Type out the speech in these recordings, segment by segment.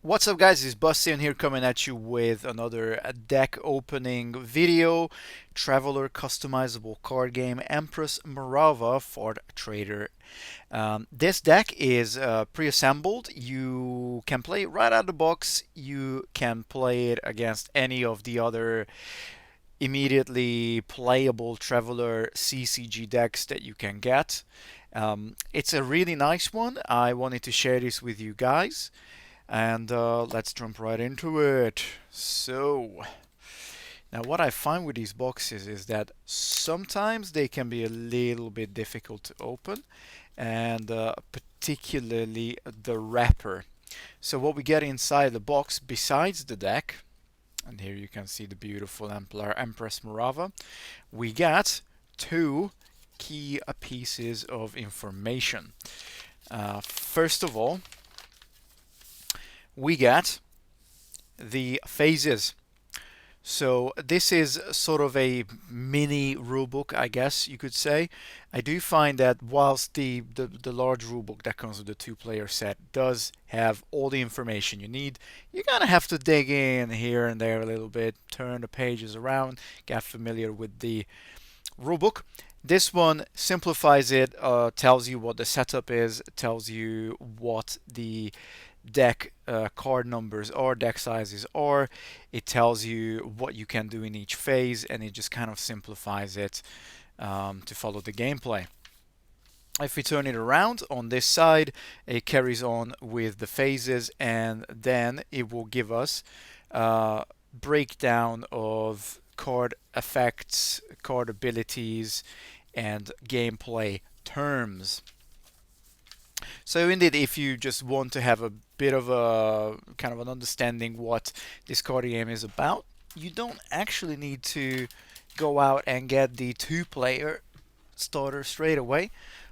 What's up, guys? It's Bastian here coming at you with another deck opening video. Traveller customizable card game Empress Marava for Trader. This deck is pre-assembled. You can play it right out of the box. You can play it against any of the other immediately playable Traveller CCG decks that you can get. It's a really nice one. I wanted to share this with you guys. And let's jump right into it. So, now what I find with these boxes is that sometimes they can be a little bit difficult to open, and particularly the wrapper. So what we get inside the box besides the deck, and here you can see the beautiful Empress Marava, we get two key pieces of information. First of all, we get the phases. So this is sort of a mini rulebook, I guess you could say. I do find that whilst the large rulebook that comes with the two-player set does have all the information you need, you're gonna have to dig in here and there a little bit, turn the pages around, get familiar with the rulebook. This one simplifies it, tells you what the setup is, tells you what the deck card numbers are, deck sizes are. It tells you what you can do in each phase, and it just kind of simplifies it to follow the gameplay. If we turn it around on this side, it carries on with the phases, and then it will give us a breakdown of card effects, card abilities, and gameplay terms. So indeed, if you just want to have a bit of a kind of an understanding what this card game is about, you don't actually need to go out and get the two-player starter straight away.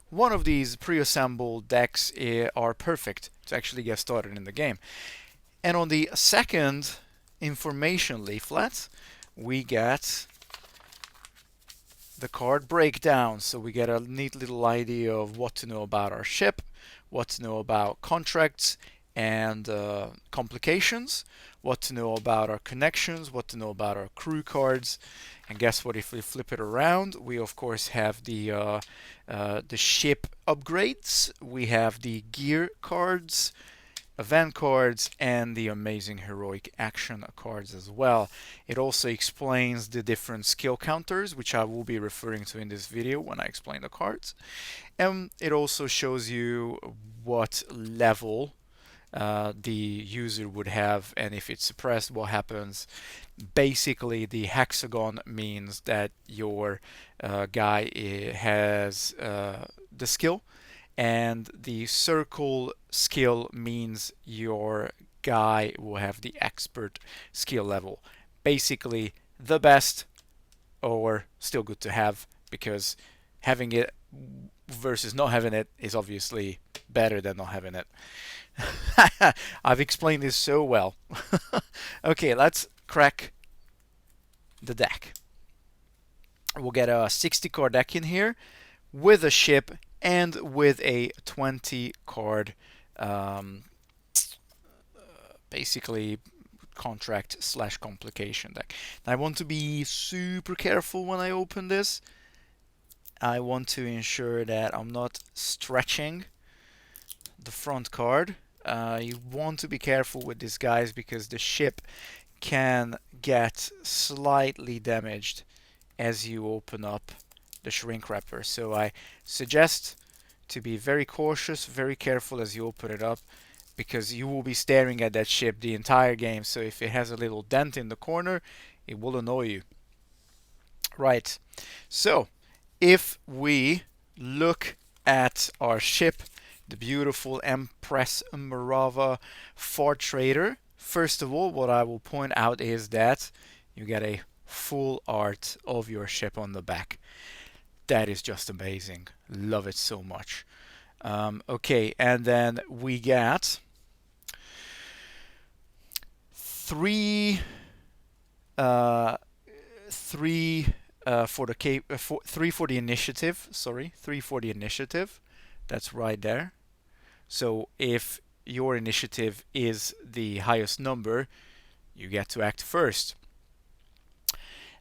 One of these pre-assembled decks are perfect to actually get started in the game. And on the second information leaflet, we get the card breakdown. So we get a neat little idea of what to know about our ship, what to know about contracts and complications, what to know about our connections, what to know about our crew cards. And guess what? If we flip it around, we of course have the ship upgrades. We have the gear cards, event cards, and the amazing heroic action cards as well. It also explains the different skill counters, which I will be referring to in this video when I explain the cards. And it also shows you what level the user would have, and if it's suppressed, what happens. Basically, the hexagon means that your guy has the skill, and the circle skill means your guy will have the expert skill level. Basically, the best, or still good to have, because having it versus not having it is obviously better than not having it. I've explained this so well. Okay, let's crack the deck. We'll get a 60 card deck in here with a ship and with a 20 card basically contract slash complication deck. Now I want to be super careful when I open this. I want to ensure that I'm not stretching the front card. You want to be careful with this, guys, because the ship can get slightly damaged as you open up the shrink wrapper. So I suggest to be very cautious, very careful as you open it up, because you will be staring at that ship the entire game. So if it has a little dent in the corner, it will annoy you. Right. So if we look at our ship, the beautiful Empress Marava for Trader, first of all, what I will point out is that you get a full art of your ship on the back. That is just amazing. Love it so much. Okay, and then we get three for the three for the initiative. Sorry, three for the initiative. That's right there. So if your initiative is the highest number, you get to act first.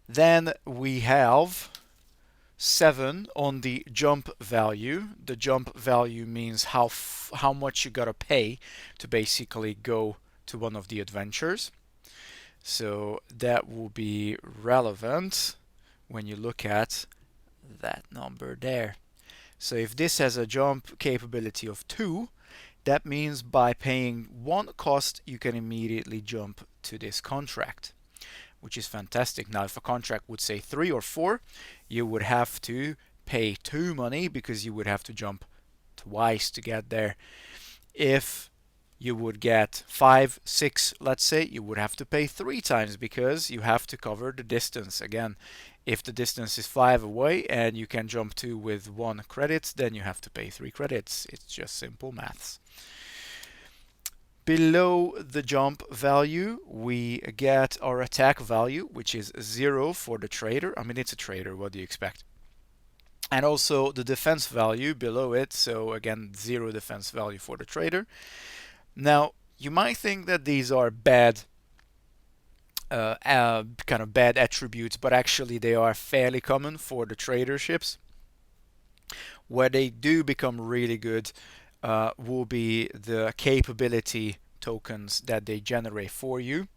Then we have 7 on the jump value. The jump value means how much you gotta pay to basically go to one of the adventures. So that will be relevant when you look at that number there. So if this has a jump capability of 2, that means by paying 1 cost, you can immediately jump to this contract, which is fantastic. Now, if a contract would say 3 or 4, you would have to pay 2 money because you would have to jump twice to get there. If you would get 5, 6, let's say, you would have to pay 3 times because you have to cover the distance. Again, if the distance is 5 away and you can jump to with 1 credit, then you have to pay 3 credits. It's just simple maths. Below the jump value, we get our attack value, which is 0 for the trader. I mean, it's a trader, what do you expect? And also the defense value below it, so again, 0 defense value for the trader. Now, you might think that these are bad, kind of bad attributes, but actually they are fairly common for the trader ships. Where they do become really good will be the capability tokens that they generate for you.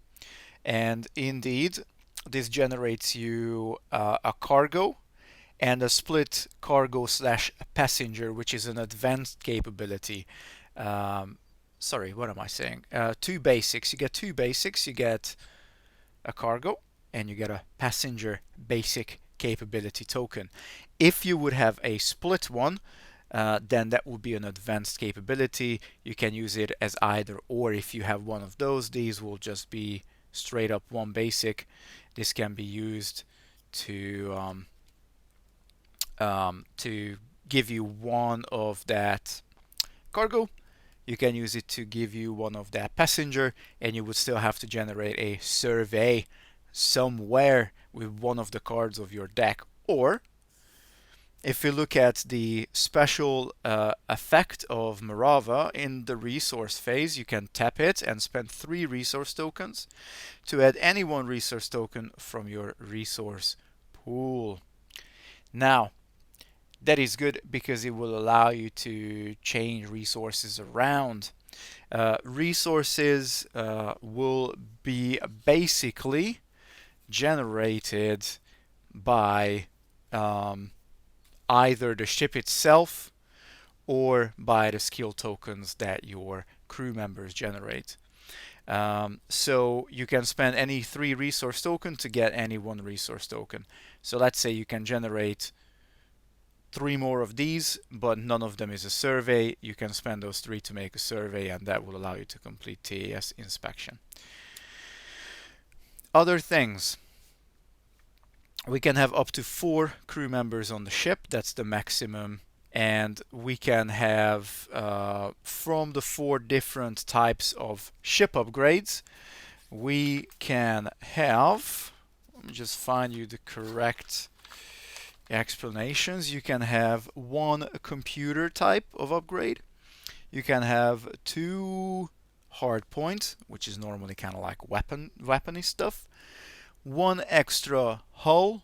And indeed, this generates you a cargo and a split cargo slash passenger, which is an advanced capability. Sorry, what am I saying? 2 basics. You get 2 basics. You get a cargo and you get a passenger basic capability token. If you would have a split one, then that would be an advanced capability. You can use it as either or. If you have one of those, these will just be straight up 1 basic. This can be used to give you 1 of that cargo. You can use it to give you 1 of that passenger, and you would still have to generate a survey somewhere with 1 of the cards of your deck. Or if you look at the special effect of Marava in the resource phase, you can tap it and spend 3 resource tokens to add any 1 resource token from your resource pool. Now, that is good because it will allow you to change resources around. Resources will be basically generated by either the ship itself or by the skill tokens that your crew members generate. So you can spend any 3 resource token to get any 1 resource token. So let's say you can generate 3 more of these, but none of them is a survey. You can spend those 3 to make a survey, and that will allow you to complete TAS inspection. Other things. We can have up to 4 crew members on the ship. That's the maximum. And we can have from the 4 different types of ship upgrades, we can have, let me just find you the correct explanations. You can have 1 computer type of upgrade. You can have 2 hard point, which is normally kind of like weapony stuff. 1 extra hull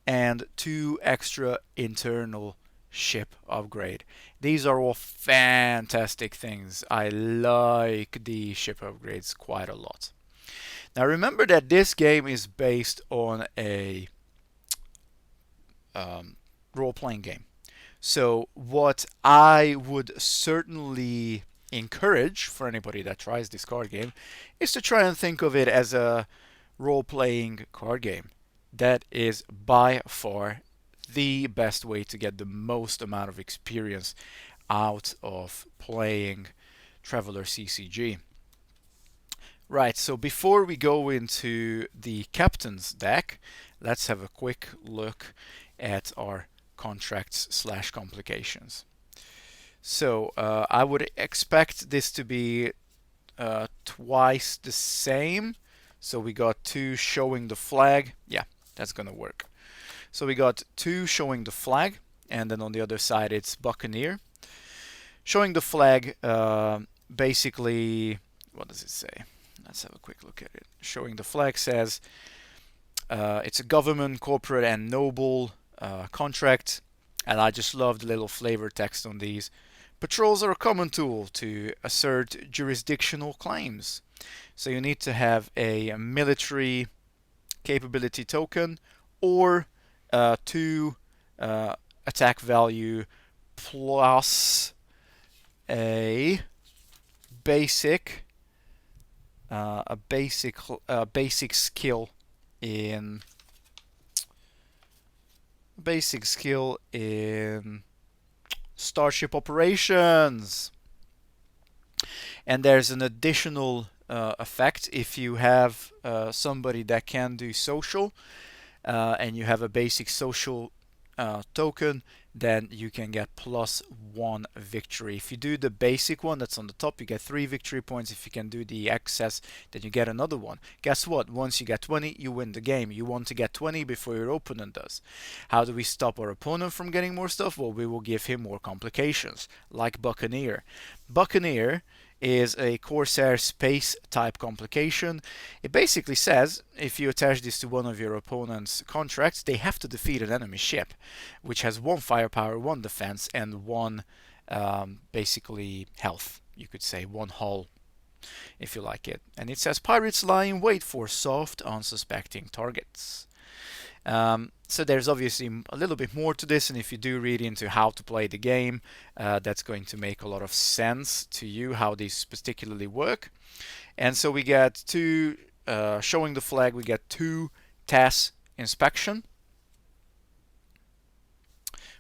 and 2 extra internal ship upgrade. These are all fantastic things. I like the ship upgrades quite a lot. Now remember that this game is based on a role-playing game. So what I would certainly encourage for anybody that tries this card game is to try and think of it as a role-playing card game. That is by far the best way to get the most amount of experience out of playing Traveller CCG. Right, so before we go into the captain's deck, let's have a quick look at our contracts slash complications. So I would expect this to be twice the same. So we got 2 showing the flag. Yeah, that's gonna work. So we got 2 showing the flag, and then on the other side it's Buccaneer. Showing the flag basically, what does it say? Let's have a quick look at it. Showing the flag says it's a government, corporate, and noble contract. And I just love the little flavor text on these. Patrols are a common tool to assert jurisdictional claims. So you need to have a military capability token or 2 attack value plus a basic basic skill in starship operations. And there's an additional effect if you have somebody that can do social and you have a basic social token, then you can get +1 victory. If you do the basic one that's on the top, you get 3 victory points. If you can do the excess, then you get another one. Guess what? Once you get 20, you win the game. You want to get 20 before your opponent does. How do we stop our opponent from getting more stuff? Well, we will give him more complications, like Buccaneer. Buccaneer is a Corsair space type complication. It basically says if you attach this to one of your opponent's contracts, they have to defeat an enemy ship, which has 1 firepower, 1 defense, and 1 basically health. You could say 1 hull, if you like it. And it says pirates lie in wait for soft, unsuspecting targets. So there's obviously a little bit more to this, and if you do read into how to play the game, that's going to make a lot of sense to you how these particularly work. And so we get 2, showing the flag, we get 2 TAS inspection.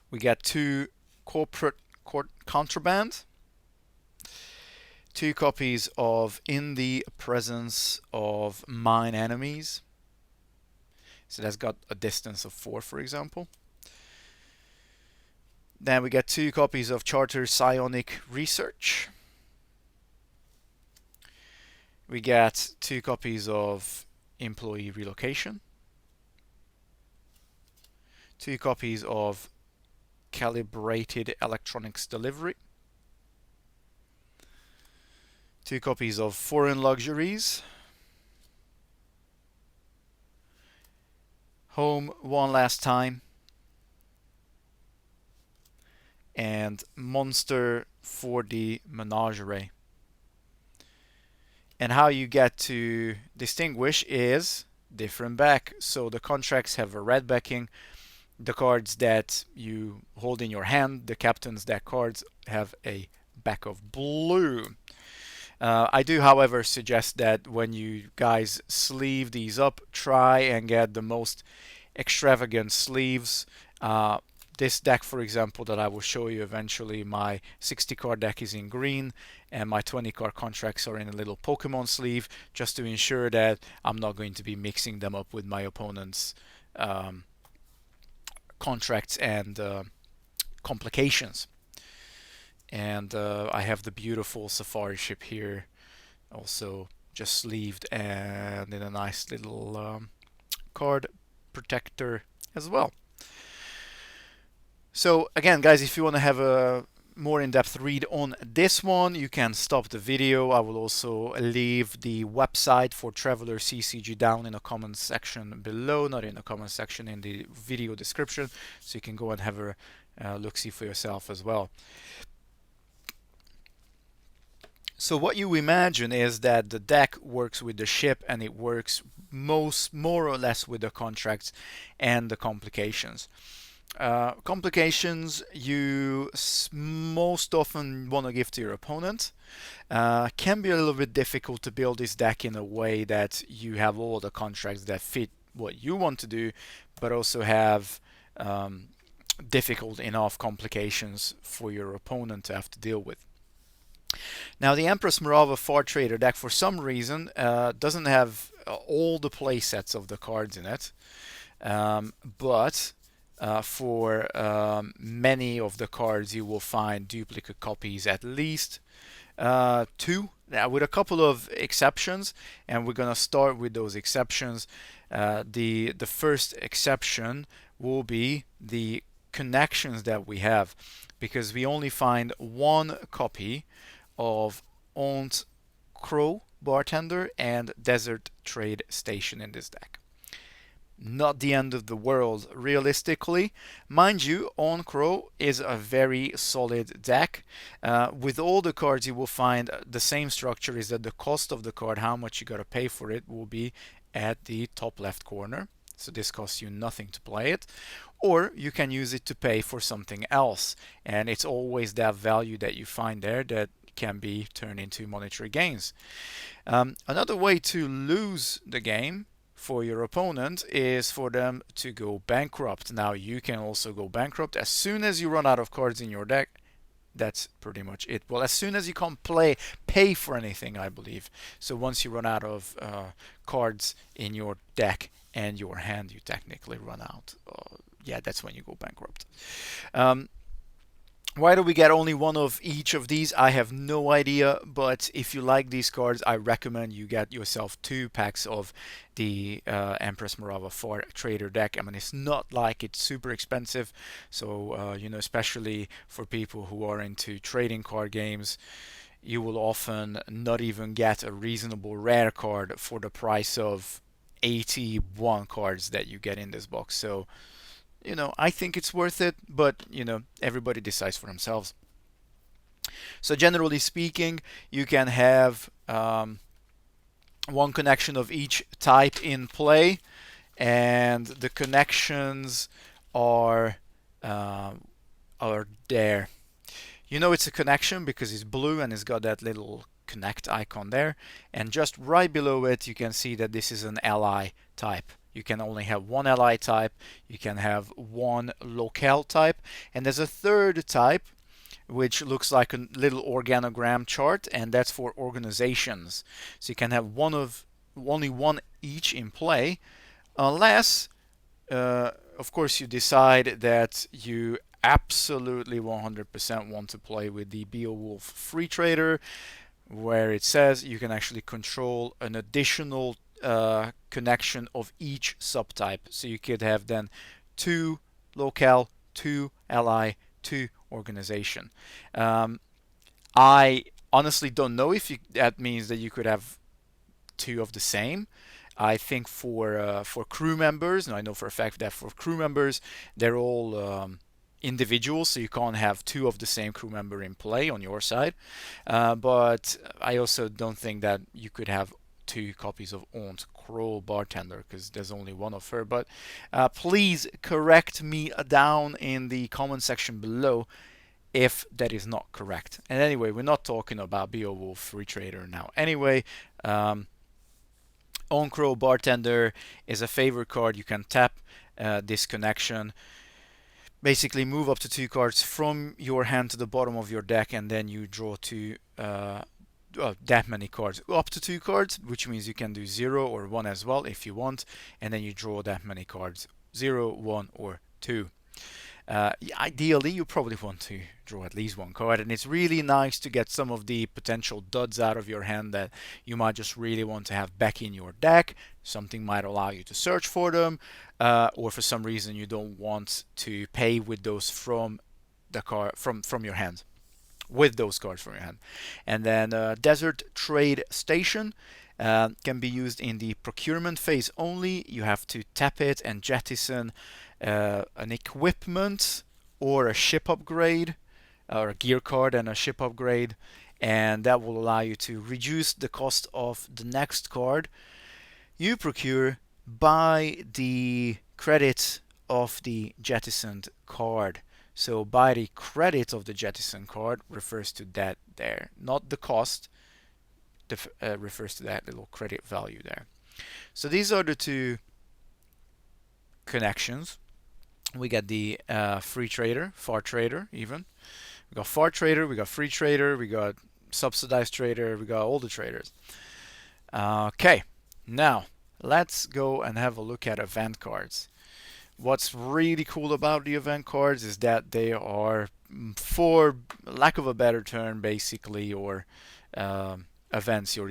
We get 2 corporate contraband. 2 copies of in the presence of mine enemies. So that's got a distance of 4, for example. Then we get 2 copies of Charter Psionic Research. We get 2 copies of Employee Relocation. 2 copies of Calibrated Electronics Delivery. 2 copies of Foreign Luxuries. Home One Last Time, and Monster for the Menagerie. And how you get to distinguish is different back. So the contracts have a red backing. The cards that you hold in your hand, the captain's deck cards, have a back of blue. I do, however, suggest that when you guys sleeve these up, try and get the most extravagant sleeves. This deck, for example, that I will show you eventually, my 60 card deck is in green, and my 20 card contracts are in a little Pokemon sleeve, just to ensure that I'm not going to be mixing them up with my opponent's contracts and complications. And I have the beautiful Safari ship here, also just sleeved and in a nice little card protector as well. So again, guys, if you want to have a more in-depth read on this one, you can stop the video. I will also leave the website for Traveller CCG down in the comment section below, not in the comment section, in the video description, so you can go and have a look-see for yourself as well. So what you imagine is that the deck works with the ship, and it works more or less with the contracts and the complications. Complications you most often want to give to your opponent. Can be a little bit difficult to build this deck in a way that you have all the contracts that fit what you want to do, but also have difficult enough complications for your opponent to have to deal with. Now, the Empress Marava Far Trader deck, for some reason, doesn't have all the play sets of the cards in it, but for many of the cards you will find duplicate copies, at least 2, with a couple of exceptions, and we're gonna start with those exceptions. The first exception will be the connections that we have, because we only find 1 copy of Owned Crow Bartender and Desert Trade Station in this deck. Not the end of the world, realistically. Mind you, On Crow is a very solid deck. With all the cards, you will find the same structure is that the cost of the card, how much you gotta pay for it, will be at the top left corner. So this costs you nothing to play it. Or you can use it to pay for something else. And it's always that value that you find there that can be turned into monetary gains. Another way to lose the game for your opponent is for them to go bankrupt. Now you can also go bankrupt as soon as you run out of cards in your deck. That's pretty much it. Well, as soon as you can't pay for anything, I believe. So once you run out of cards in your deck and your hand, you technically run out. Yeah, that's when you go bankrupt. Why do we get only one of each of these? I have no idea, but if you like these cards, I recommend you get yourself 2 packs of the Empress Marava for Trader deck. I mean, it's not like it's super expensive, so you know, especially for people who are into trading card games, you will often not even get a reasonable rare card for the price of 81 cards that you get in this box. So you know, I think it's worth it, but you know, everybody decides for themselves. So generally speaking, you can have one connection of each type in play, and the connections are there. You know it's a connection because it's blue and it's got that little connect icon there, and just right below it you can see that this is an ally type. You can only have one ally type, you can have one locale type, and there's a third type which looks like a little organogram chart, and that's for organizations. So you can have only one each in play, unless of course you decide that you absolutely 100% want to play with the Beowulf Free Trader, where it says you can actually control an additional connection of each subtype. So you could have then 2 locale, 2 ally, 2 organization. I honestly don't know if that means that you could have 2 of the same. I think for crew members, and I know for a fact that for crew members, they're all individuals, so you can't have 2 of the same crew member in play on your side. But I also don't think that you could have 2 copies of Aunt Crow Bartender because there's only one of her. But please correct me down in the comment section below if that is not correct. And anyway, we're not talking about Beowulf Free Trader now. Anyway, Aunt Crow Bartender is a favorite card. You can tap this connection. Basically move up to 2 cards from your hand to the bottom of your deck, and then you draw 2 that many cards, up to 2 cards, which means you can do 0 or 1 as well if you want, and then you draw that many cards, 0, 1 or 2. Ideally you probably want to draw at least 1 card, and it's really nice to get some of the potential duds out of your hand that you might just really want to have back in your deck. Something might allow you to search for them, or for some reason you don't want to pay with those from the card from your hand, with those cards from your hand. And then Desert Trade Station can be used in the procurement phase only. You have to tap it and jettison an equipment or a ship upgrade, or a gear card and a ship upgrade, and that will allow you to reduce the cost of the next card you procure by the credit of the jettisoned card. So by the credit of the jettison card refers to that there, not the cost, refers to that little credit value there. So these are the 2 connections. We got the free trader, far trader even. We got far trader, we got free trader, we got subsidized trader, we got all the traders. Okay, now let's go and have a look at event cards. What's really cool about the event cards is that they are, for lack of a better term, basically your events, your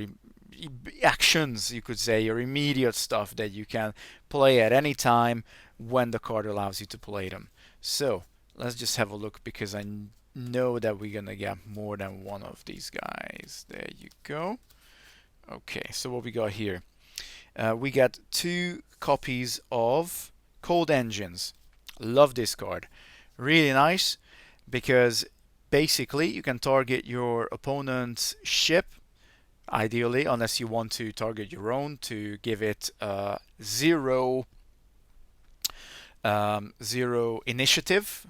actions, you could say, your immediate stuff that you can play at any time when the card allows you to play them. So let's just have a look, because I know that we're gonna get more than one of these guys. There you go. Okay, so what we got here? We got 2 copies of Cold Engines. Love this card. Really nice because basically you can target your opponent's ship, ideally, unless you want to target your own to give it 0 initiative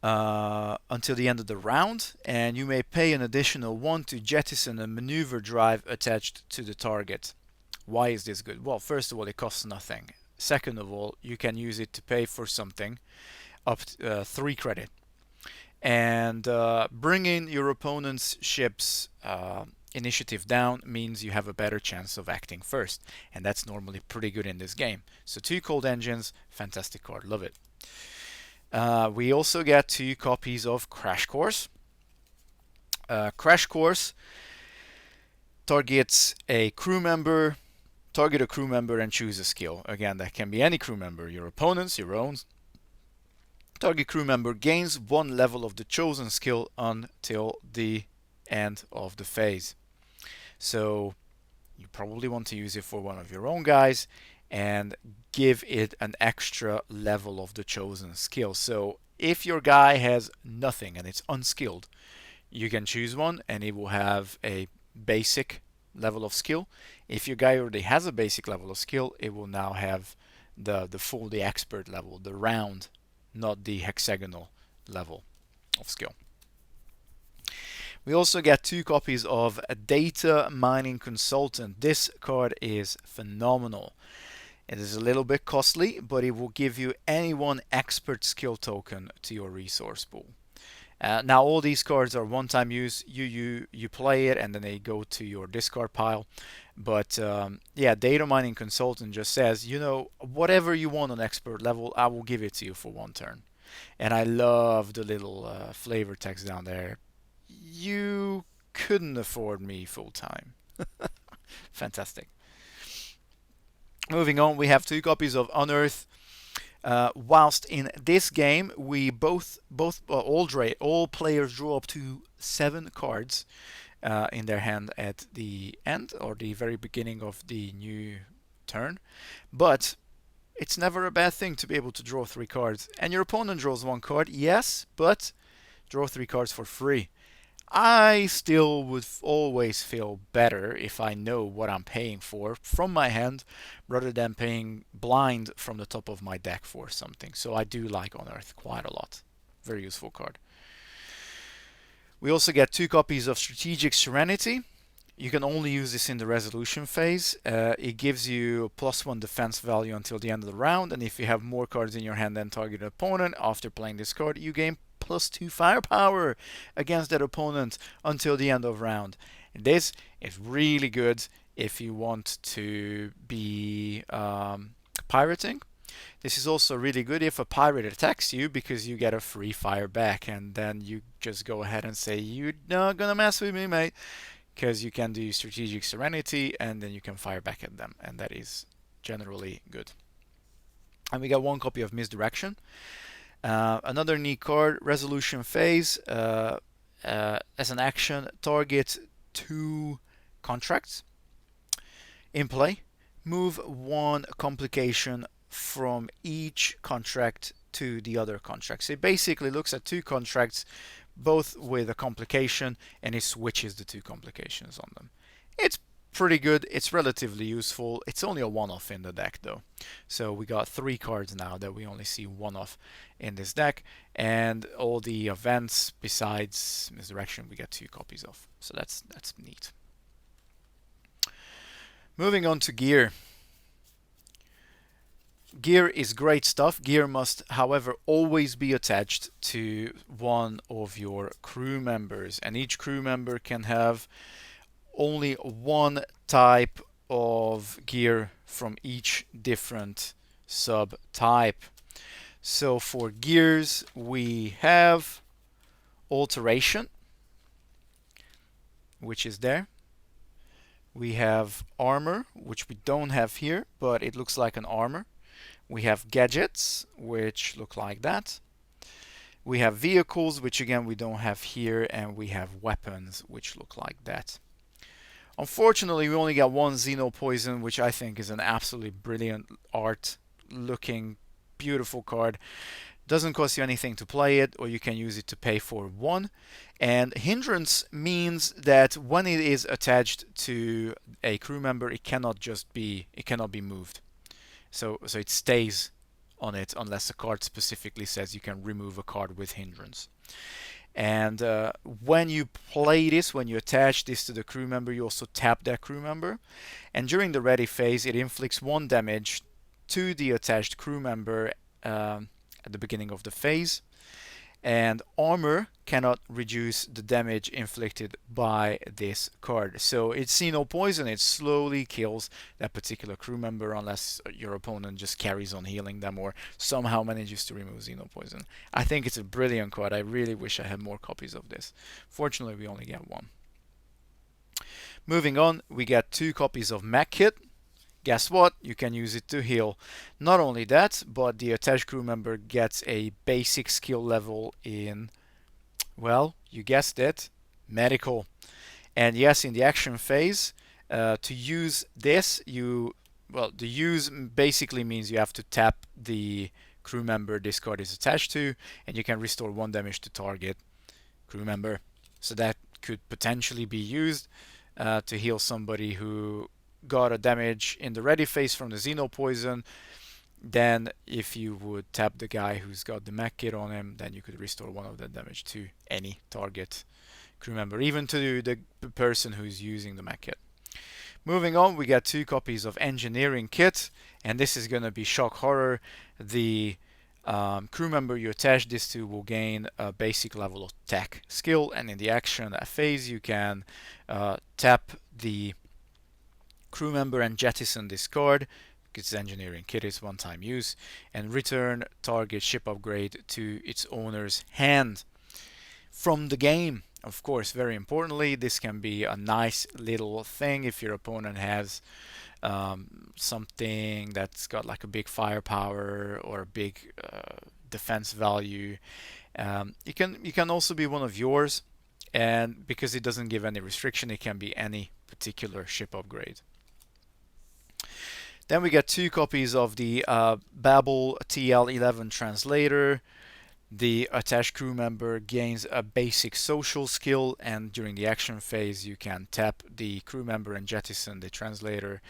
until the end of the round, and you may pay an additional 1 to jettison a maneuver drive attached to the target. Why is this good? Well, first of all, it costs nothing. Second of all, you can use it to pay for something up to 3 credit. And bringing your opponent's ship's initiative down means you have a better chance of acting first, and that's normally pretty good in this game. So 2 Cold Engines, fantastic card, love it. We also get 2 copies of Crash Course. Crash Course targets a crew member. Target a crew member and choose a skill. Again, that can be any crew member, your opponent's, your own. Target crew member gains 1 level of the chosen skill until the end of the phase. So you probably want to use it for one of your own guys and give it an extra level of the chosen skill. So if your guy has nothing and it's unskilled, you can choose one and it will have a basic level of skill. If your guy already has a basic level of skill, it will now have the expert level, the round, not the hexagonal level of skill. We also get 2 copies of Data Mining Consultant. This card is phenomenal. It is a little bit costly, but it will give you any 1 expert skill token to your resource pool. Now all these cards are one-time use. You play it and then they go to your discard pile. But yeah, Data Mining Consultant just says, you know, whatever you want on expert level, I will give it to you for 1 turn. And I love the little flavor text down there. You couldn't afford me full time. Fantastic. Moving on, we have 2 copies of Unearth. Whilst in this game, we all players draw up to 7 cards in their hand at the end or the very beginning of the new turn. But it's never a bad thing to be able to draw 3 cards. And your opponent draws 1 card, yes, but draw 3 cards for free. I still would always feel better if I know what I'm paying for from my hand rather than paying blind from the top of my deck for something. So I do like Unearth quite a lot. Very useful card. We also get 2 copies of Strategic Serenity. You can only use this in the resolution phase. It gives you a +1 defense value until the end of the round, and if you have more cards in your hand than target opponent after playing this card, you gain +2 firepower against that opponent until the end of round. And this is really good if you want to be pirating. This is also really good if a pirate attacks you because you get a free fire back, and then you just go ahead and say, you're not gonna mess with me, mate, because you can do Strategic Serenity and then you can fire back at them, and that is generally good. And we got 1 copy of Misdirection. Another neat card, Resolution Phase. As an action, target 2 contracts in play. Move 1 complication from each contract to the other contract. So it basically looks at 2 contracts, both with a complication, and it switches the 2 complications on them. It's pretty good. It's relatively useful. It's only a one-off in the deck though. So we got 3 cards now that we only see one-off in this deck, and all the events besides Misdirection we get 2 copies of. So that's neat. Moving on to gear. Gear is great stuff. Gear must, however, always be attached to one of your crew members, and each crew member can have only 1 type of gear from each different subtype. So for gears, we have Alteration, which is there. We have Armor, which we don't have here, but it looks like an armor. We have Gadgets, which look like that. We have vehicles, which again we don't have here, and we have weapons, which look like that. Unfortunately, we only got one Xeno Poison, which I think is an absolutely brilliant art looking, beautiful card. Doesn't cost you anything to play it, or you can use it to pay for one. And hindrance means that when it is attached to a crew member, it cannot be moved. So it stays on it unless the card specifically says you can remove a card with hindrance. And when you play this, when you attach this to the crew member, you also tap that crew member. And during the ready phase, it inflicts 1 damage to the attached crew member at the beginning of the phase. And armor cannot reduce the damage inflicted by this card. So it's Xeno Poison, it slowly kills that particular crew member unless your opponent just carries on healing them or somehow manages to remove Xeno Poison. I think it's a brilliant card. I really wish I had more copies of this. Fortunately, we only get one. Moving on, we get 2 copies of Mech Kit. Guess what? You can use it to heal. Not only that, but the attached crew member gets a basic skill level in, well, you guessed it, medical. And yes, in the action phase, to use this, the use basically means you have to tap the crew member this card is attached to, and you can restore 1 damage to target crew member. So that could potentially be used to heal somebody who got a damage in the ready phase from the Xeno Poison. Then if you would tap the guy who's got the mech kit on him, then you could restore 1 of that damage to any target crew member, even to the person who's using the mech kit. Moving on, we got 2 copies of Engineering Kit, and this is going to be Shock Horror. The crew member you attach this to will gain a basic level of tech skill, and in the action phase you can tap the crew member and jettison this card, because Engineering Kit is 1-time use, and return target ship upgrade to its owner's hand from the game. Of course, very importantly, this can be a nice little thing if your opponent has something that's got like a big firepower or a big defense value. It can also be one of yours, and because it doesn't give any restriction, it can be any particular ship upgrade. Then we get 2 copies of the Babel TL11 translator. The attached crew member gains a basic social skill, and during the action phase you can tap the crew member and jettison the translator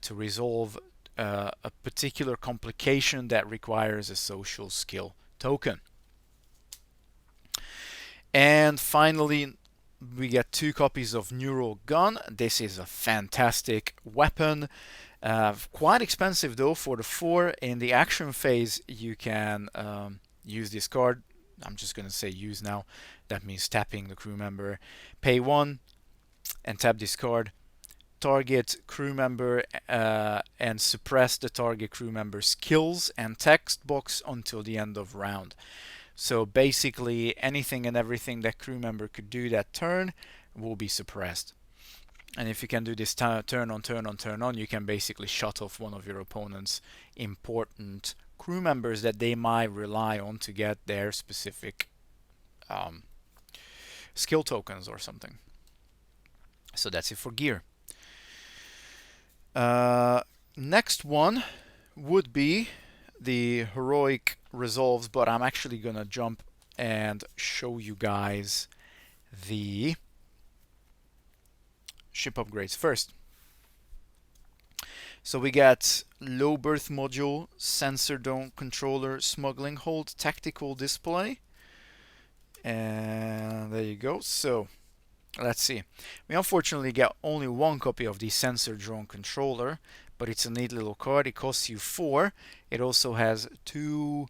to resolve a particular complication that requires a social skill token. And finally, we get 2 copies of Neural Gun. This is a fantastic weapon. Quite expensive though for the 4. In the action phase you can use this card. I'm just going to say use now. That means tapping the crew member. Pay 1 and tap this card. Target crew member and suppress the target crew member's skills and text box until the end of round. So basically anything and everything that crew member could do that turn will be suppressed. And if you can do this turn on, you can basically shut off one of your opponent's important crew members that they might rely on to get their specific skill tokens or something. So that's it for gear. Next one would be the Heroic Resolves, but I'm actually gonna jump and show you guys the ship upgrades first. So we got low berth module, sensor dome controller, smuggling hold, tactical display, and there you go. So let's see. We unfortunately get only 1 copy of the sensor drone controller, but it's a neat little card. It costs you 4. It also has 2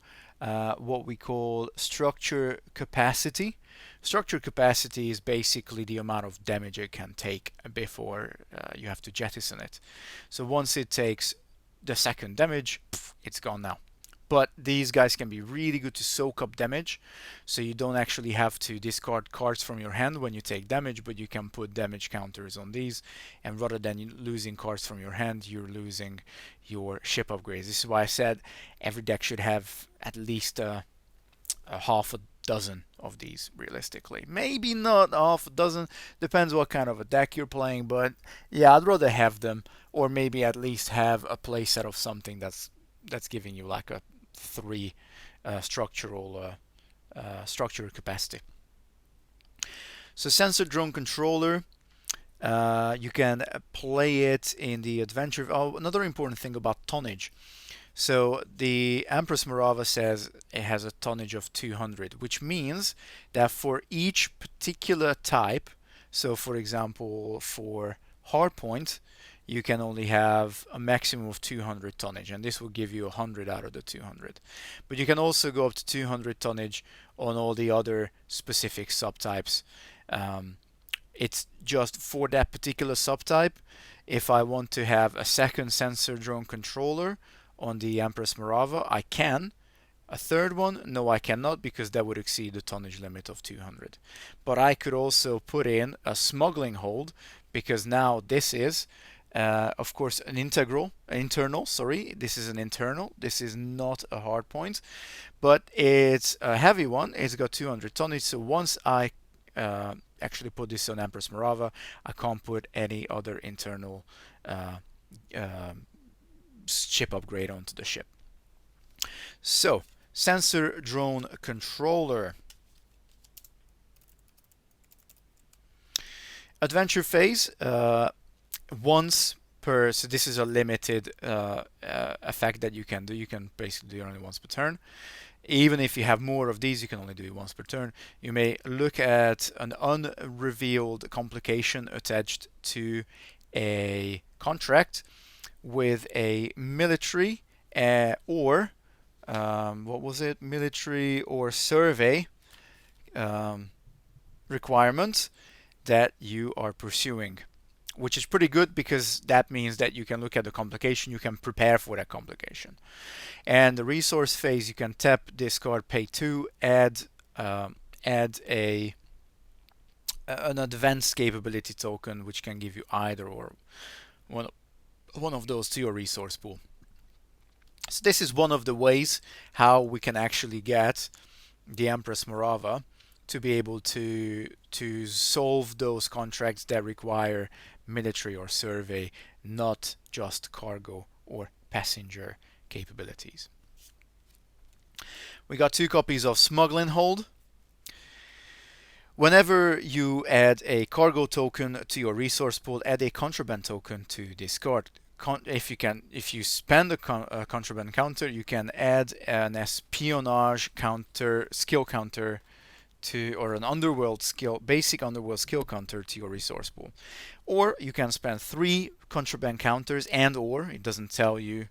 what we call structure capacity. Structure capacity is basically the amount of damage it can take before you have to jettison it. So once it takes the 2nd damage, it's gone now. But these guys can be really good to soak up damage, so you don't actually have to discard cards from your hand when you take damage, but you can put damage counters on these, and rather than losing cards from your hand, you're losing your ship upgrades. This is why I said every deck should have at least a half a dozen of these realistically. Maybe not half a dozen, depends what kind of a deck you're playing, but yeah, I'd rather have them, or maybe at least have a playset of something that's giving you like a 3 structural capacity. So sensor drone controller, you can play it in the adventure. Oh, another important thing about tonnage. So the Empress Marava says it has a tonnage of 200, which means that for each particular type, so for example, for hardpoint, you can only have a maximum of 200 tonnage, and this will give you 100 out of the 200. But you can also go up to 200 tonnage on all the other specific subtypes. Um, it's just for that particular subtype. If I want to have a second sensor drone controller on the Empress Marava, I can. A third one, no, I cannot, because that would exceed the tonnage limit of 200. But I could also put in a smuggling hold, because now this is, of course, an internal. Sorry, this is an internal. This is not a hard point, but it's a heavy one. It's got 200 tonnage. So once I actually put this on Empress Marava, I can't put any other internal ship upgrade onto the ship. So, sensor drone controller. Adventure phase, once per, so this is a limited effect that you can do. You can basically do it only once per turn. Even if you have more of these, you can only do it once per turn. You may look at an unrevealed complication attached to a contract with a military or what was it? Military or survey requirement that you are pursuing, which is pretty good because that means that you can look at the complication, you can prepare for that complication. And the resource phase, you can tap, discard, pay 2, add an advanced capability token, which can give you either or one of those to your resource pool. So this is one of the ways how we can actually get the Empress Marava to be able to solve those contracts that require military or survey, not just cargo or passenger capabilities. We got 2 copies of Smuggling Hold. Whenever you add a cargo token to your resource pool, add a contraband token to discard. If you spend a contraband counter, you can add an espionage counter, skill counter to, or an underworld skill, basic underworld skill counter to your resource pool. Or you can spend 3 contraband counters, and or it doesn't tell you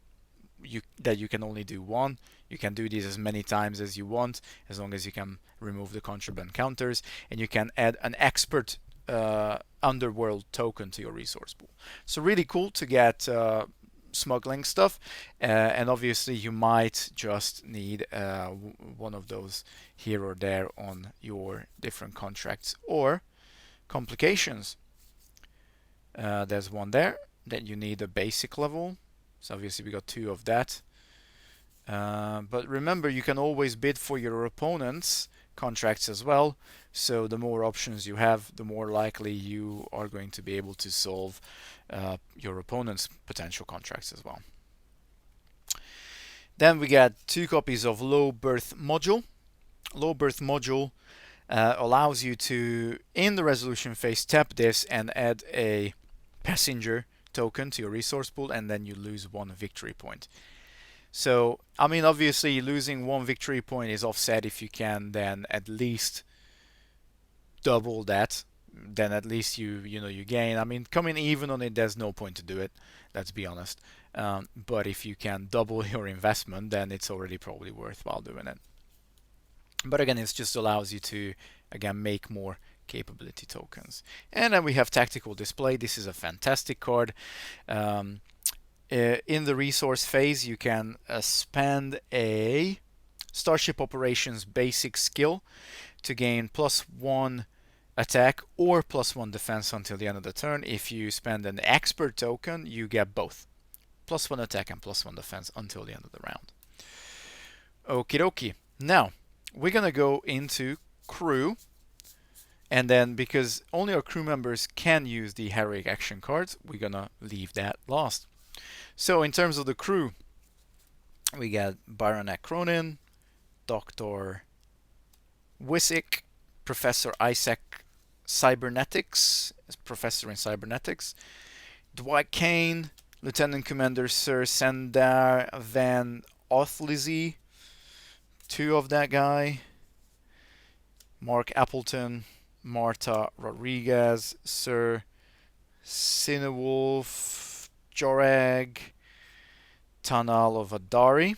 that you can only do 1. You can do these as many times as you want, as long as you can remove the contraband counters, and you can add an expert underworld token to your resource pool. So really cool to get smuggling stuff, and obviously you might just need one of those here or there on your different contracts or complications. There's one there that you need a basic level, so obviously we got 2 of that. But remember, you can always bid for your opponent's contracts as well, so the more options you have, the more likely you are going to be able to solve your opponent's potential contracts as well. Then we get 2 copies of Low Berth Module. Low Berth Module allows you to, in the resolution phase, tap this and add a passenger token to your resource pool, and then you lose 1 victory point. So, I mean, obviously losing 1 victory point is offset if you can then at least double that. Then at least you gain. I mean, coming even on it, there's no point to do it. Let's be honest. But if you can double your investment, then it's already probably worthwhile doing it. But again, it just allows you to again make more capability tokens. And then we have Tactical Display. This is a fantastic card. In the resource phase, you can spend a Starship Operations basic skill to gain +1 attack or +1 defense until the end of the turn. If you spend an expert token, you get both, +1 attack and +1 defense until the end of the round. Okie dokie. Now, we're gonna go into crew, and then because only our crew members can use the heroic action cards, we're gonna leave that last. So in terms of the crew, we got Baronet Cronin, Dr. Wisick, Professor Isaac Cybernetics, Professor in Cybernetics, Dwight Kane, Lieutenant Commander Sir Sandar Van Othlizy, two of that guy, Mark Appleton, Marta Rodriguez, Sir Cinewolf Jorag, Tanal of Adari,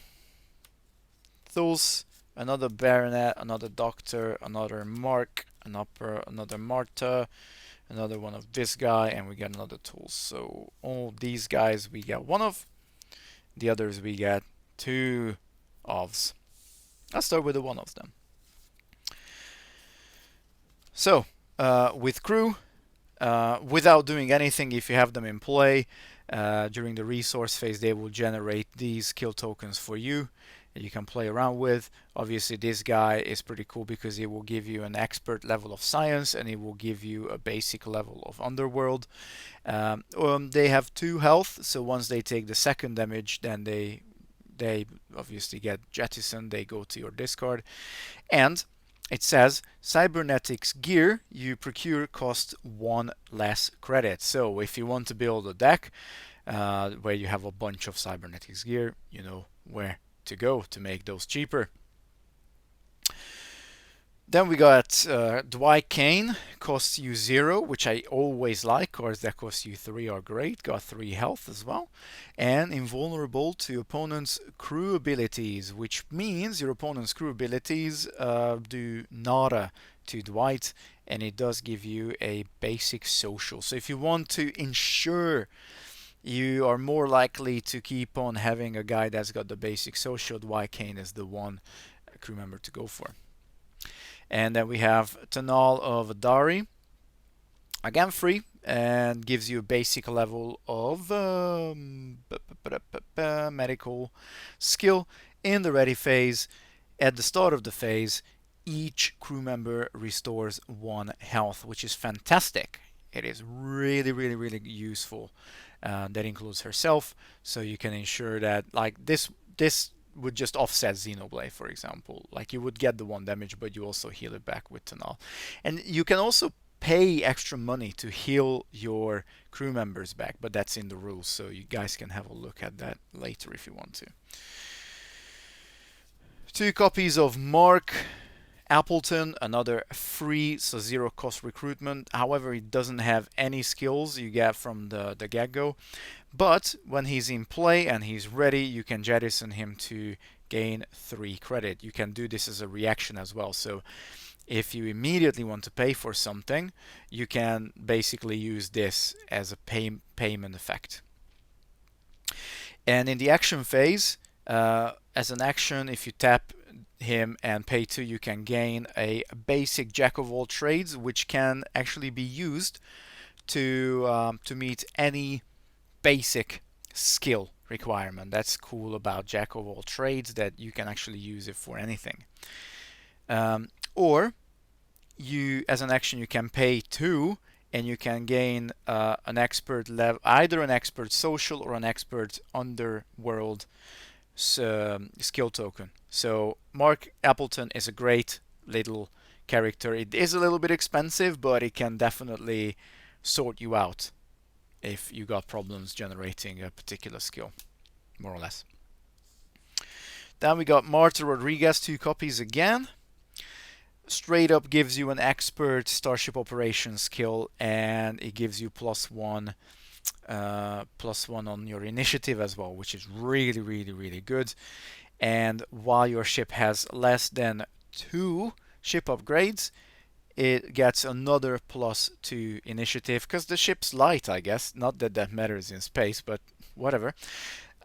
Thul's, another Baronet, another Doctor, another Mark, another Marta, another one of this guy, and we got another tool. So all these guys we got one of, the others we got two ofs. Let's start with the one of them. So with crew, without doing anything, if you have them in play during the resource phase, they will generate these skill tokens for you that you can play around with. Obviously this guy is pretty cool because it will give you an expert level of science and it will give you a basic level of underworld. They have 2 health, so once they take the second damage, then they obviously get jettisoned, they go to your discard. And it says cybernetics gear you procure costs 1 less credit. So if you want to build a deck where you have a bunch of cybernetics gear, you know where to go to make those cheaper. Then we got Dwight Kane, costs you 0, which I always like. Cards that cost you 3 are great. Got 3 health as well. And invulnerable to opponent's crew abilities, which means your opponent's crew abilities do nada to Dwight, and it does give you a basic social. So if you want to ensure you are more likely to keep on having a guy that's got the basic social, Dwight Kane is the one crew member to go for. And then we have Tanal of Adari, again free, and gives you a basic level of medical skill. In the ready phase, at the start of the phase, each crew member restores 1 health, which is fantastic. It is really, really, really useful. That includes herself, so you can ensure that like this would just offset Xenoblade, for example. Like you would get the 1 damage, but you also heal it back with Tanal. And you can also pay extra money to heal your crew members back, but that's in the rules, so you guys can have a look at that later if you want to. 2 copies of Mark Appleton, another free, so 0 cost recruitment. However, he doesn't have any skills you get from the get-go. But when he's in play and he's ready, you can jettison him to gain 3 credit. You can do this as a reaction as well. So if you immediately want to pay for something, you can basically use this as a payment effect. And in the action phase, as an action, if you tap him and pay 2, you can gain a basic jack of all trades, which can actually be used to meet any basic skill requirement. That's cool about jack of all trades, that you can actually use it for anything. Or you, as an action, you can pay 2 and you can gain an expert level, either an expert social or an expert underworld skill token. So Mark Appleton is a great little character. It is a little bit expensive, but it can definitely sort you out if you got problems generating a particular skill, more or less. Then we got Marta Rodriguez, 2 copies again. Straight up gives you an expert starship operations skill, and it gives you +1 on your initiative as well, which is really, really, really good. And while your ship has less than 2 ship upgrades, it gets another +2 initiative, because the ship's light, I guess. Not that that matters in space, but whatever.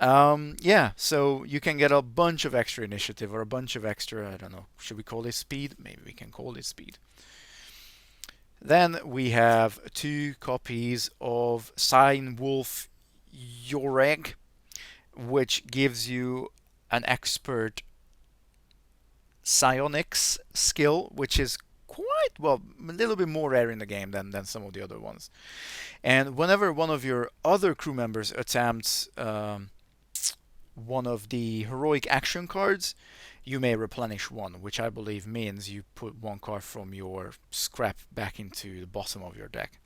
Yeah, so you can get a bunch of extra initiative or a bunch of extra, I don't know, should we call it speed? Maybe we can call it speed. Then we have 2 copies of Saiyan Joreg, which gives you an expert psionics skill, which is quite, well, a little bit more rare in the game than some of the other ones. And whenever one of your other crew members attempts one of the heroic action cards, you may replenish one, which I believe means you put one card from your scrap back into the bottom of your deck.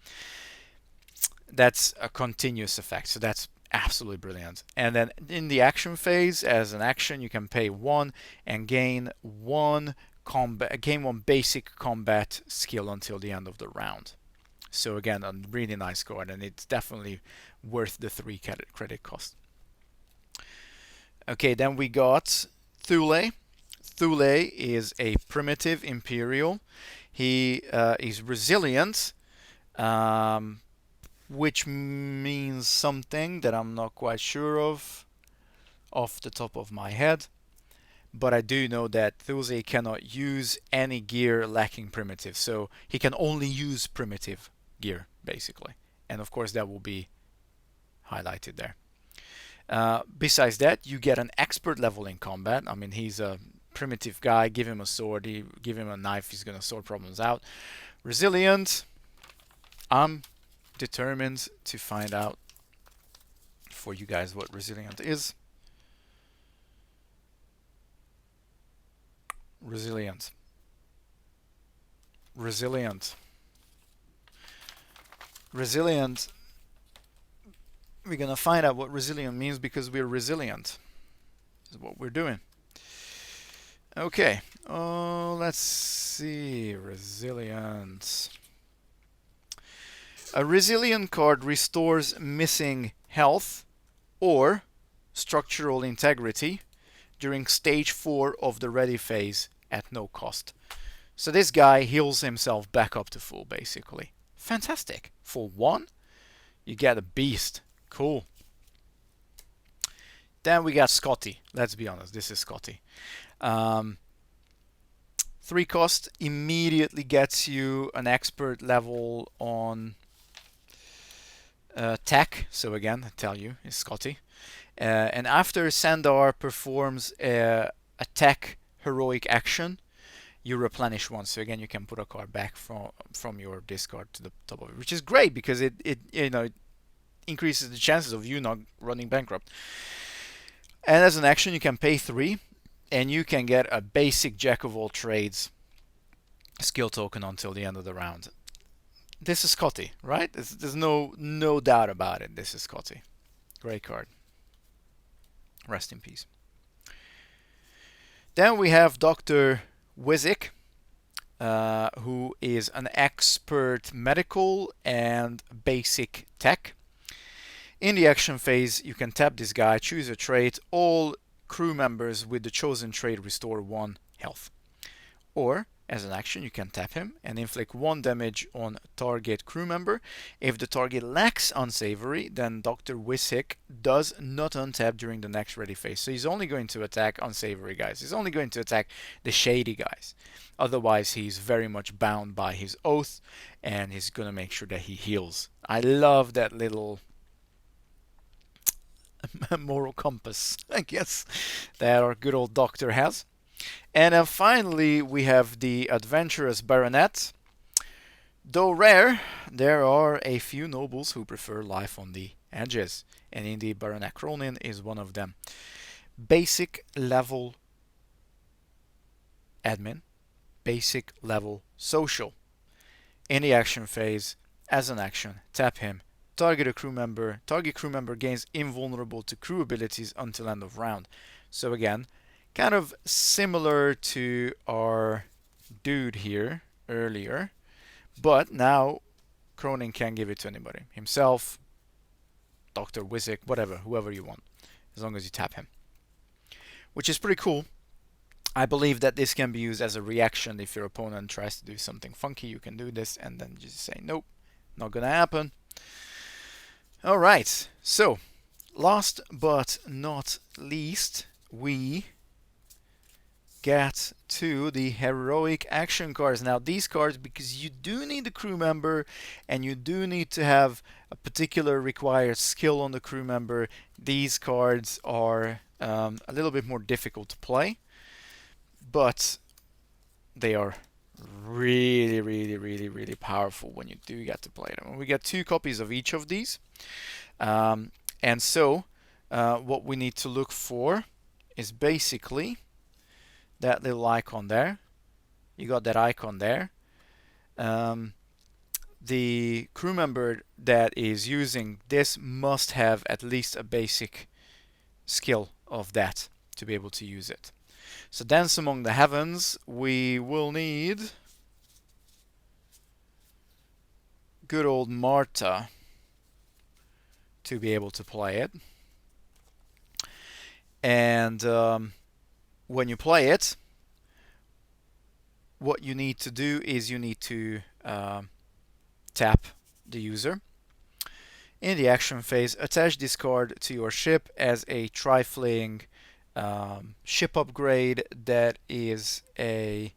That's a continuous effect, so that's absolutely brilliant. And then in the action phase, as an action, you can pay 1 and gain one basic combat skill until the end of the round. So again, a really nice card, and it's definitely worth the 3 credit cost. Okay, then we got Thule. Thule is a primitive Imperial. He is resilient, which means something that I'm not quite sure of off the top of my head. But I do know that Thule cannot use any gear lacking primitive, so he can only use primitive gear, basically. And of course, that will be highlighted there. Besides that, you get an expert level in combat. I mean, he's a primitive guy. Give him a sword, give him a knife, he's gonna sort problems out. Resilient. I'm determined to find out for you guys what resilient is. Resilient. Resilient. Resilient. We're gonna find out what resilient means because we're resilient. This is what we're doing. Okay. Let's see. Resilience. A resilient card restores missing health or structural integrity during stage 4 of the ready phase at no cost. So this guy heals himself back up to full, basically. Fantastic. For 1, you get a beast. Cool. Then we got Scotty. Let's be honest, this is Scotty. 3 cost immediately gets you an expert level on tech. So again, I tell you, it's Scotty. And after Sandar performs a tech heroic action, you replenish one. So again, you can put a card back from your discard to the top of it, which is great because it increases the chances of you not running bankrupt. And as an action, you can pay 3, and you can get a basic Jack of all trades skill token until the end of the round. This is Scotty, right? There's no doubt about it. This is Scotty. Great card. Rest in peace. Then we have Dr. Wizik, who is an expert medical and basic tech. In the action phase, you can tap this guy, choose a trait. All crew members with the chosen trait restore 1 health. Or, as an action, you can tap him and inflict 1 damage on target crew member. If the target lacks unsavory, then Dr. Wizik does not untap during the next ready phase. So he's only going to attack unsavory guys. He's only going to attack the shady guys. Otherwise, he's very much bound by his oath, and he's going to make sure that he heals. I love that little moral compass, I guess, that our good old doctor has. And then finally, we have the Adventurous Baronet. Though rare, there are a few nobles who prefer life on the edges, and indeed Baronet Cronin is one of them. Basic level admin, basic level social. In the action phase, as an action, tap him. Target crew member gains invulnerable to crew abilities until end of round. So again, kind of similar to our dude here earlier, but now Cronin can give it to anybody. Himself, Dr. Wizik, whatever, whoever you want, as long as you tap him. Which is pretty cool. I believe that this can be used as a reaction. If your opponent tries to do something funky, you can do this and then just say, nope, not gonna happen. Alright, so last but not least, we get to the heroic action cards. Now these cards, because you do need a crew member and you do need to have a particular required skill on the crew member, these cards are a little bit more difficult to play. But they are really, really, really, really powerful when you do get to play them. And we get 2 copies of each of these. And so what we need to look for is basically that little icon there. You got that icon there. The crew member that is using this must have at least a basic skill of that to be able to use it. So Dance Among the Heavens, we will need good old Marta to be able to play it. And when you play it, what you need to do is you need to tap the user. In the action phase, attach this card to your ship as a trifling ship upgrade that is a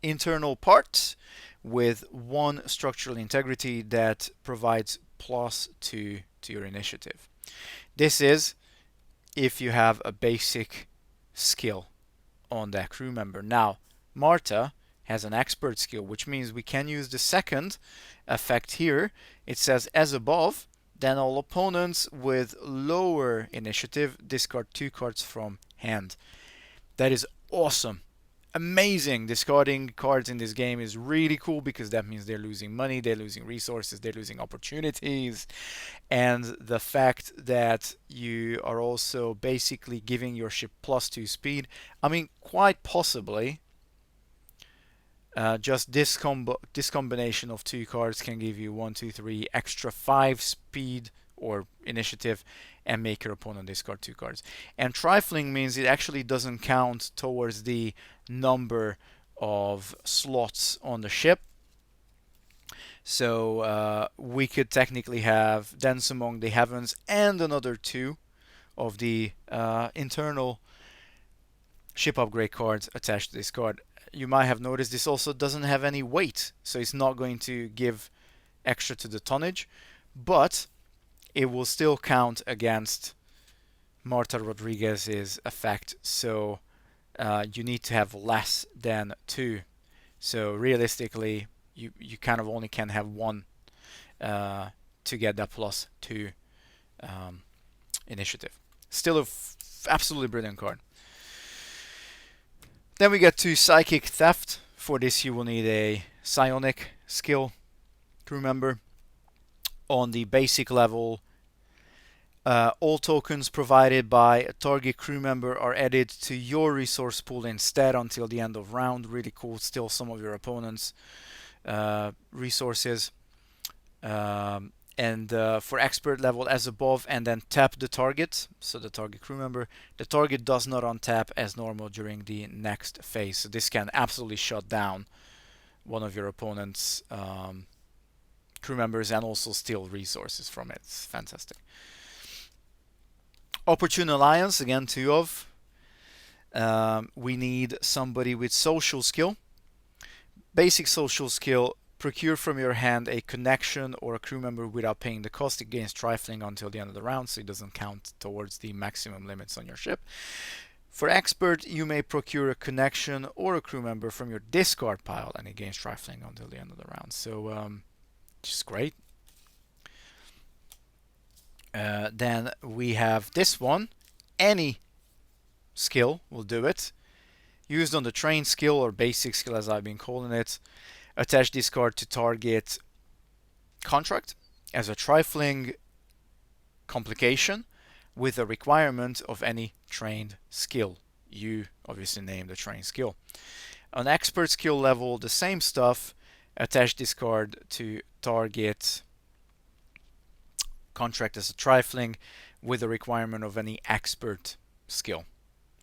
internal part with 1 structural integrity that provides +2 to your initiative. This is if you have a basic skill on that crew member. Now, Marta has an expert skill, which means we can use the second effect here. It says as above, then all opponents with lower initiative discard 2 cards from hand. That is awesome. Amazing. Discarding cards in this game is really cool because that means they're losing money, they're losing resources, they're losing opportunities. And the fact that you are also basically giving your ship +2 speed, I mean, quite possibly just this combination of 2 cards can give you 1, 2, 3 extra 5 speed or initiative and make your opponent discard 2 cards. And trifling means it actually doesn't count towards the number of slots on the ship. So we could technically have Dance Among the Heavens and another 2 of the internal ship upgrade cards attached to this card. You might have noticed this also doesn't have any weight, so it's not going to give extra to the tonnage, but it will still count against Marta Rodriguez's effect, so you need to have less than 2. So realistically, you kind of only can have 1 to get that +2 initiative. Still a absolutely brilliant card. Then we get to Psychic Theft. For this you will need a psionic skill crew member. On the basic level, all tokens provided by a target crew member are added to your resource pool instead until the end of round. Really cool. Still some of your opponent's resources. And for expert level as above, and then tap the target, so the target crew member. The target does not untap as normal during the next phase, so this can absolutely shut down one of your opponent's crew members and also steal resources from it. It's fantastic. Opportune Alliance, again 2 of. We need somebody with social skill. Basic social skill: procure from your hand a connection or a crew member without paying the cost. It gains trifling until the end of the round, so it doesn't count towards the maximum limits on your ship. For expert, you may procure a connection or a crew member from your discard pile, and it gains trifling until the end of the round. So, just great. Then we have this one. Any skill will do it. Used on the trained skill or basic skill, as I've been calling it. Attach this card to target contract as a trifling complication with a requirement of any trained skill. You obviously name the trained skill. On expert skill level, the same stuff. Attach this card to target contract as a trifling with a requirement of any expert skill.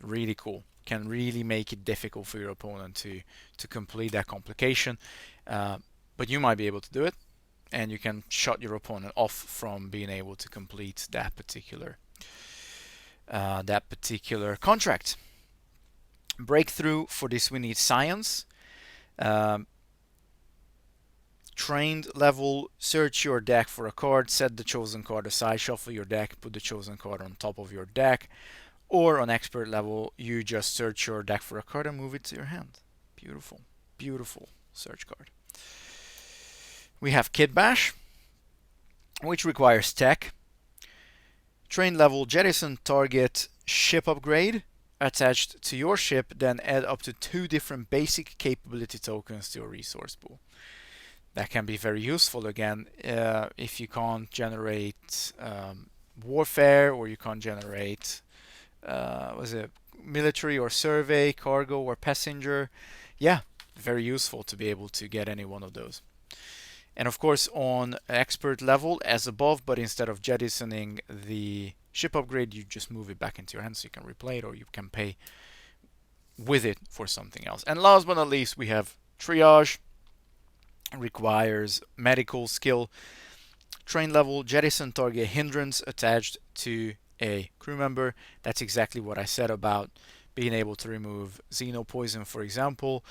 Really cool. Can really make it difficult for your opponent to complete that complication, but you might be able to do it, and you can shut your opponent off from being able to complete that particular contract. Breakthrough: for this we need science. Trained level: search your deck for a card, set the chosen card aside, shuffle your deck, put the chosen card on top of your deck. Or on expert level, you just search your deck for a card and move it to your hand. Beautiful, beautiful search card. We have Kid Bash, which requires tech. Train level, jettison target ship upgrade attached to your ship, then add up to 2 different basic capability tokens to your resource pool. That can be very useful again if you can't generate warfare, or you can't generate was it military or survey, cargo or passenger. Yeah, very useful to be able to get any one of those. And of course on expert level as above, but instead of jettisoning the ship upgrade, you just move it back into your hand so you can replay it, or you can pay with it for something else. And last but not least, we have triage. Requires medical skill. Train level, jettison target hindrance attached to a crew member. That's exactly what I said about being able to remove Xeno poison, for example.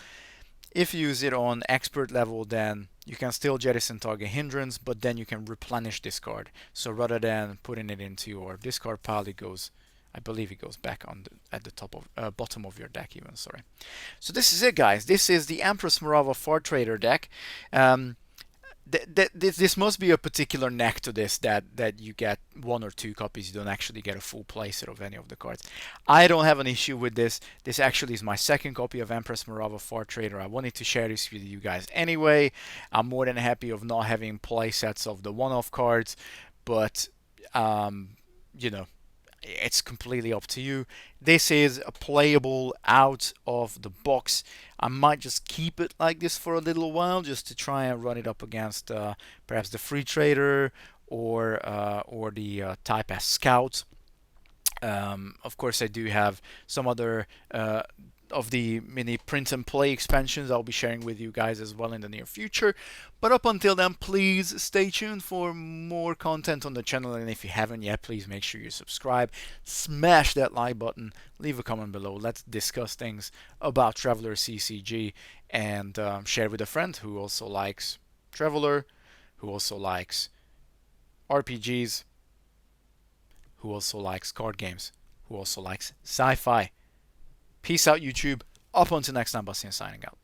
If you use it on expert level, then you can still jettison target hindrance, but then you can replenish this card. So rather than putting it into your discard pile, it goes, I believe it goes back on at the top of bottom of your deck even. Sorry. So this is it, guys. This is the Empress Marava Far Trader deck. This must be a particular knack to this, that you get 1 or 2 copies, you don't actually get a full playset of any of the cards. I don't have an issue with this. This actually is my 2nd copy of Empress Marava Far Trader. I wanted to share this with you guys anyway. I'm more than happy of not having playsets of the one-off cards, but you know, it's completely up to you. This is a playable out of the box. I might just keep it like this for a little while, just to try and run it up against perhaps the Free Trader or the Type S Scout. Of course, I do have some other of the mini print and play expansions I'll be sharing with you guys as well in the near future. But up until then, please stay tuned for more content on the channel, and if you haven't yet, please make sure you subscribe, smash that like button, leave a comment below. Let's discuss things about Traveller CCG, and share with a friend who also likes Traveller, who also likes RPGs, who also likes card games, who also likes sci-fi. Peace out, YouTube. Up until next time, Bastian signing out.